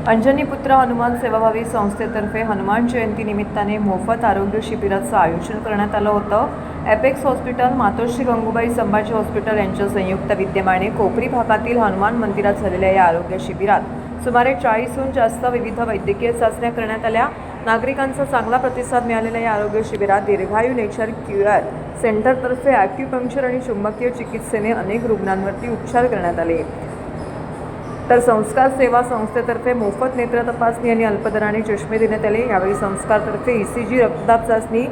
अंजनीपुत्र हनुमान सेवाभावी संस्थेतर्फे हनुमान जयंती निमित्ताने मोफत आरोग्य शिबिराचं आयोजन करण्यात आलं होतं। एपेक्स हॉस्पिटल, मातोश्री गंगूबाई संभाजी हॉस्पिटल यांच्या संयुक्त विद्यमाने कोपरी भागातील हनुमान मंदिरात झालेल्या या आरोग्य शिबिरात सुमारे 40हून जास्त विविध वैद्यकीय चाचण्या करण्यात आल्या। नागरिकांचा चांगला प्रतिसाद मिळालेल्या या आरोग्य शिबिरात दीर्घायू नेचर क्युअर सेंटरतर्फे ॲक्युपंक्चर आणि चुंबकीय चिकित्सेने अनेक रुग्णांवरती उपचार करण्यात आले। तर संस्कार सेवा संस्थेतर्फे मोफत नेत्र तपासणी आणि अल्पदराने चष्मे देण्यात आले। यावेळी संस्कारतर्फे ECG, रक्तदाब चाचणी,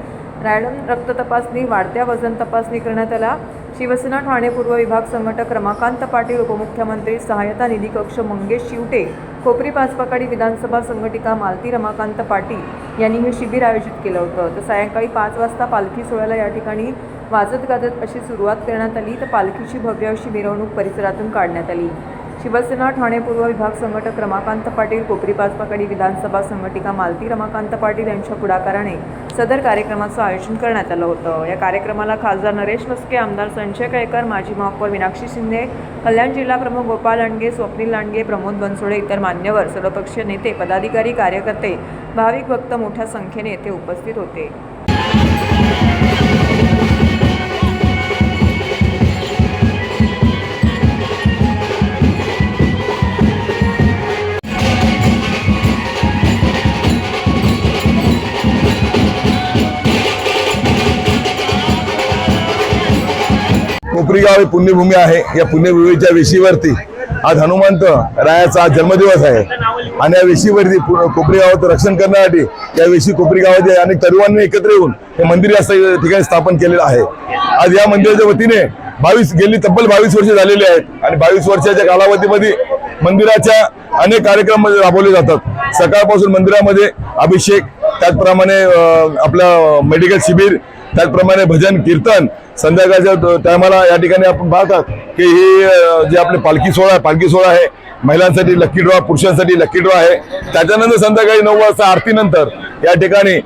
रॅडम रक्त तपासणी, वाढत्या वजन तपासणी करण्यात आला। शिवसेना ठाणे पूर्व विभाग संघटक रमाकांत पाटील, उपमुख्यमंत्री सहायता निधी कक्ष मंगेश शिवटे, कोपरी पाचपाकाडी विधानसभा संघटिका मालती रमाकांत पाटील यांनी हे शिबिर आयोजित केलं होतं। तर सायंकाळी 5 वाजता पालखी सोहळ्याला या ठिकाणी वाजत गाजत अशी सुरुवात करण्यात आली। तर पालखीची भव्य अशी मिरवणूक परिसरातून काढण्यात आली। शिवसेना ठाणे पूर्व विभाग संघटक रमाकांत पाटील, कोपरी पाचपाकाडी विधानसभा संघटिका मालती रमाकांत पाटील यांच्या पुढाकाराने सदर कार्यक्रमाचं आयोजन करण्यात आलं होतं। या कार्यक्रमाला खासदार नरेश मस्के, आमदार संजय केळकर, माजी महापौर मीनाक्षी शिंदे, कल्याण जिल्हा प्रमुख गोपाल लांडगे, स्वप्नील लांडगे, प्रमोद बनसोडे, इतर मान्यवर, सर्वपक्षीय नेते, पदाधिकारी, कार्यकर्ते, भाविक भक्त मोठ्या संख्येने येथे उपस्थित होते। कोपरी गाव ही पुण्यभूमी आहे। या पुण्यभूमीच्या वेशीवरती आज हनुमंत रायाचा आज जन्मदिवस आहे आणि या वेशीवरती कोपरी गावाचं रक्षण करण्यासाठी या वेशी कोपरी गावाचे अनेक तरुणांनी एकत्र येऊन हे मंदिर या ठिकाणी स्थापन केलेलं आहे। आज या मंदिराच्या वतीने गेली तब्बल 22 वर्षे झालेली आहेत आणि 22 वर्षाच्या कालावधीमध्ये मंदिराच्या अनेक कार्यक्रम राबवले जातात। सकाळपासून मंदिरामध्ये अभिषेक, त्याचप्रमाणे आपलं मेडिकल शिबिर, त्याचप्रमाणे भजन कीर्तन, संध्याकाळच्या टायमाला या ठिकाणी आपण पाहतात की ही जे आपले पालखी सोहळा आहे, महिलांसाठी लक्की ड्रॉ, पुरुषांसाठी लक्की ड्रॉ आहे। त्याच्यानंतर संध्याकाळी 9 वाजता आरतीनंतर या ठिकाणी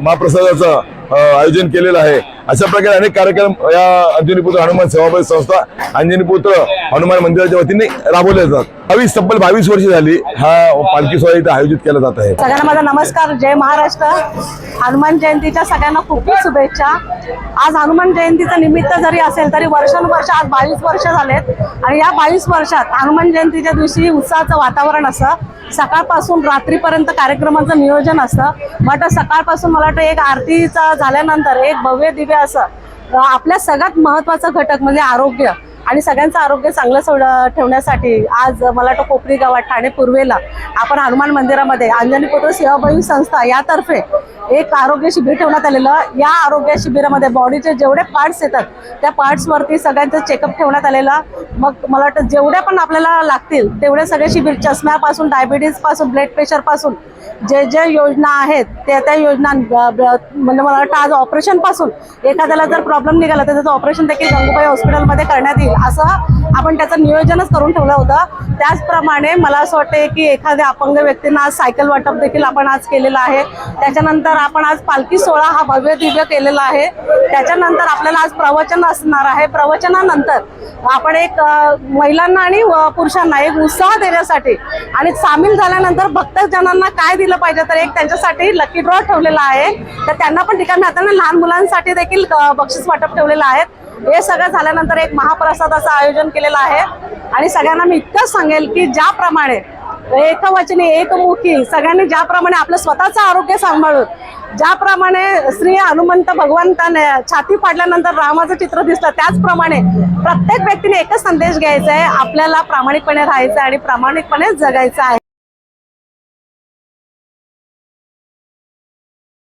महाप्रसादाचं आयोजन केलेलं आहे। अशा प्रकारे अनेक कार्यक्रम या अंजनीपुत्र हनुमान सेवाभावी संस्था अंजनीपुत्र हनुमान मंदिराच्या वतीने राबवले जातात। तब्बल 22 वर्षे झाली हा पालखी सोहळा इथे आयोजित केला जात आहे। सगळ्यांना माझा नमस्कार, जय महाराष्ट्र। हनुमान जयंतीच्या सगळ्यांना खूप खूप शुभेच्छा। आज हनुमान जयंतीचं निमित्त जरी असेल तरी वर्षानुवर्ष आज 22 वर्ष झालेत आणि या 22 वर्षात हनुमान जयंतीच्या दिवशी उत्साहाचं वातावरण असतं। सकाळपासून रात्रीपर्यंत कार्यक्रमाचं नियोजन असतं। बट सकाळपासून मला वाटतं एक आरतीचा झाल्यानंतर एक भव्य दिव्य असं आपल्या सगळ्यात महत्त्वाचा घटक म्हणजे आरोग्य आणि सगळ्यांचं आरोग्य चांगलं ठेवण्यासाठी आज मला वाटतं कोपरी गावात ठाणे पूर्वेला आपण हनुमान मंदिरामध्ये अंजनीपुत्र सेवाभावी संस्था यातर्फे एक आरोग्य शिबिर ठेवण्यात आलेलं। या आरोग्य शिबिरामध्ये बॉडीचे जेवढे पार्ट्स येतात त्या पार्ट्सवरती सगळ्यांचं चेकअप ठेवण्यात आलेलं। मग मला वाटतं जेवढे पण आपल्याला लागतील तेवढे सगळे शिबिर, चष्म्यापासून, डायबिटीजपासून, ब्लड प्रेशरपासून जे जे योजना आहेत त्या योजना म्हणजे मला वाटतं आज ऑपरेशनपासून एखाद्याला जर प्रॉब्लेम निघाला तर त्याचं ऑपरेशन देखील गंगूबाई हॉस्पिटलमध्ये करण्यात येईल असं आपण त्याचं नियोजनच करून ठेवलं होतं। त्याचप्रमाणे मला असं वाटतं की एखाद्या अपंग व्यक्तींना आज सायकल वाटप देखील आपण आज केलेलं आहे। त्याच्यानंतर आपण आज पालखी सोहळा हा भव्य दिव्य केलेला आहे। त्याच्यानंतर आपल्याला आज प्रवचन असणार आहे। प्रवचनानंतर आपण एक महिलांना आणि पुरुषांना एक उत्साह देण्यासाठी आणि सामील झाल्यानंतर भक्तजनांना काय दिलं पाहिजे तर एक त्यांच्यासाठी लकी ड्रॉ ठेवलेला आहे। तर त्यांना पण ठिकाणी हाताने लहान मुलांसाठी देखील बक्षीस वाटप ठेवलेलं आहे। हे सगळं झाल्यानंतर एक महाप्रसादाचं आयोजन केलेलं आहे आणि सगळ्यांना मी इतकंच सांगेल की ज्याप्रमाणे एकवचनी एकमुखी सगळ्यांनी ज्याप्रमाणे आपलं स्वतःचं आरोग्य सांभाळून ज्याप्रमाणे श्री हनुमंत भगवंताने छाती फाडल्यानंतर रामाचं चित्र दिसलं त्याचप्रमाणे प्रत्येक व्यक्तीने एकच संदेश घ्यायचा आहे, आपल्याला प्रामाणिकपणे राहायचं आणि प्रामाणिकपणे जगायचं आहे।